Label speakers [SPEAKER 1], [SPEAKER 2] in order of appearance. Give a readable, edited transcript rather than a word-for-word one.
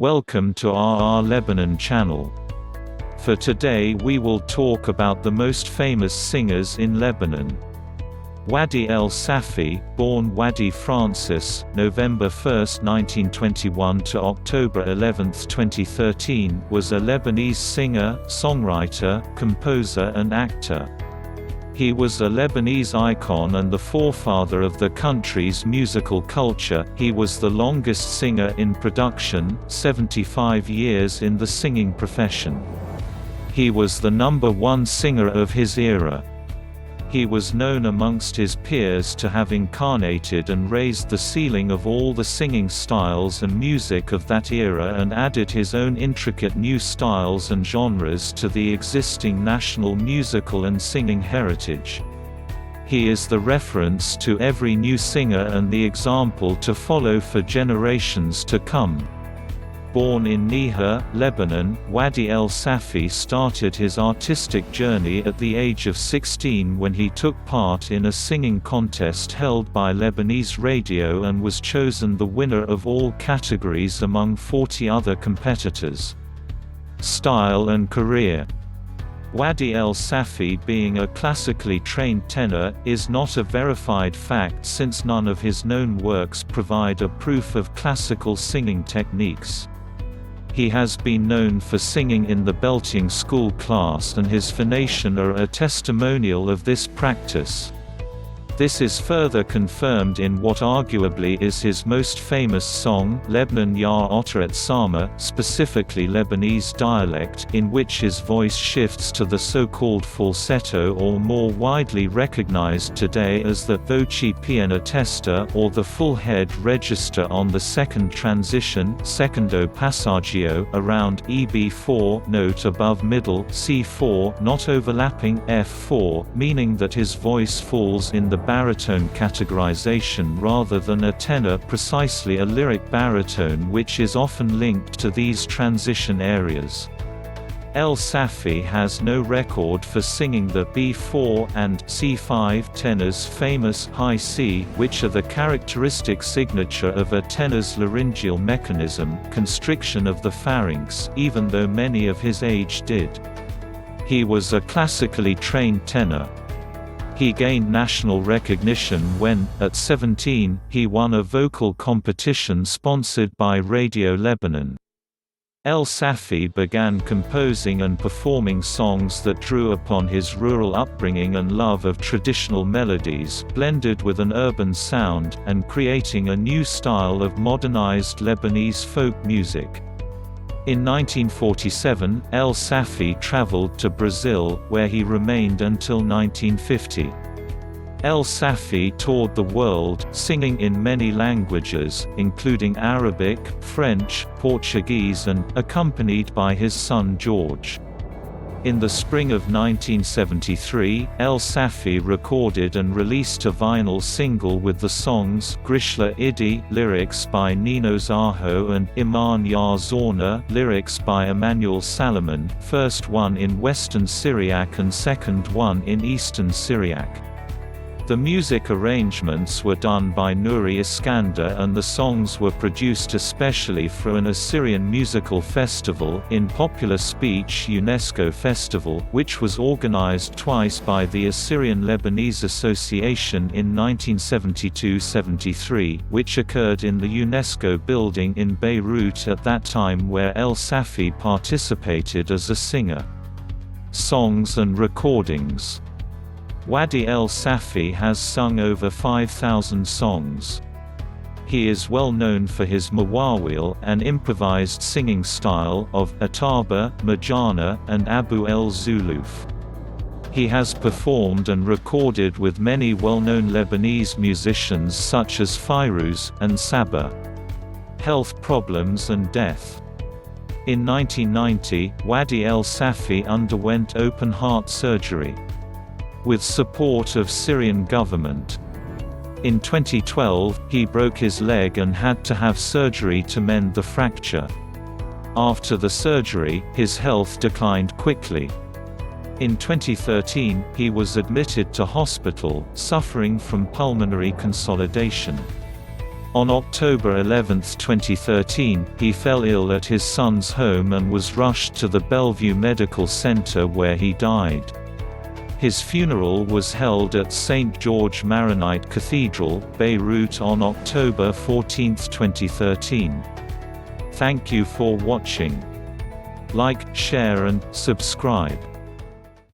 [SPEAKER 1] Welcome to our Lebanon channel. For today we will talk about the most famous singers in Lebanon. Wadih el-Safi, born Wadih Francis, November 1, 1921 to October 11, 2013, was a Lebanese singer, songwriter, composer and actor. He was a Lebanese icon and the forefather of the country's musical culture. He was the longest singer in production, 75 years in the singing profession. He was the #1 singer of his era. He was known amongst his peers to have incarnated and raised the ceiling of all the singing styles and music of that era and added his own intricate new styles and genres to the existing national musical and singing heritage. He is the reference to every new singer and the example to follow for generations to come. Born in Niha, Lebanon, Wadih el-Safi started his artistic journey at the age of 16 when he took part in a singing contest held by Lebanese radio and was chosen the winner of all categories among 40 other competitors. Style and career. Wadih el-Safi, being a classically trained tenor, is not a verified fact since none of his known works provide a proof of classical singing techniques. He has been known for singing in the belting school class and his phonation are a testimonial of this practice. This is further confirmed in what arguably is his most famous song, Lebanon Ya Otter Sama, specifically Lebanese dialect, in which his voice shifts to the so-called falsetto, or more widely recognized today as the voce piena testa or the full head register on the second transition, secondo passaggio, around EB4 note above middle C4, not overlapping F4, meaning that his voice falls in the baritone categorization rather than a tenor, precisely a lyric baritone, which is often linked to these transition areas. El-Safi has no record for singing the B4 and C5 tenor's famous high C, which are the characteristic signature of a tenor's laryngeal mechanism, constriction of the pharynx, even though many of his age did. He was a classically trained tenor. He gained national recognition when, at 17, he won a vocal competition sponsored by Radio Lebanon. El-Safi began composing and performing songs that drew upon his rural upbringing and love of traditional melodies, blended with an urban sound, and creating a new style of modernized Lebanese folk music. In 1947, El-Safi traveled to Brazil, where he remained until 1950. El-Safi toured the world, singing in many languages, including Arabic, French, Portuguese and, accompanied by his son George. In the spring of 1973, El-Safi recorded and released a vinyl single with the songs Grishla Idi, lyrics by Nino Zaho, and Iman Ya Zorna, lyrics by Emmanuel Salomon, first one in Western Syriac and second one in Eastern Syriac. The music arrangements were done by Nuri Iskander and the songs were produced especially for an Assyrian musical festival, in popular speech UNESCO Festival, which was organized twice by the Assyrian Lebanese Association in 1972–73, which occurred in the UNESCO building in Beirut at that time, where El-Safi participated as a singer. Songs and recordings. Wadih el-Safi has sung over 5,000 songs. He is well known for his mawawil, an improvised singing style, of Ataba, Majana, and Abu el-Zuluf. He has performed and recorded with many well-known Lebanese musicians such as Fairuz, and Saba. Health problems and death. In 1990, Wadih el-Safi underwent open-heart surgery. With support of Syrian government. In 2012, he broke his leg and had to have surgery to mend the fracture. After the surgery, his health declined quickly. In 2013, he was admitted to hospital, suffering from pulmonary consolidation. On October 11, 2013, he fell ill at his son's home and was rushed to the Bellevue Medical Center where he died. His funeral was held at St. George Maronite Cathedral, Beirut on October 14, 2013. Thank you for watching. Like, share and subscribe.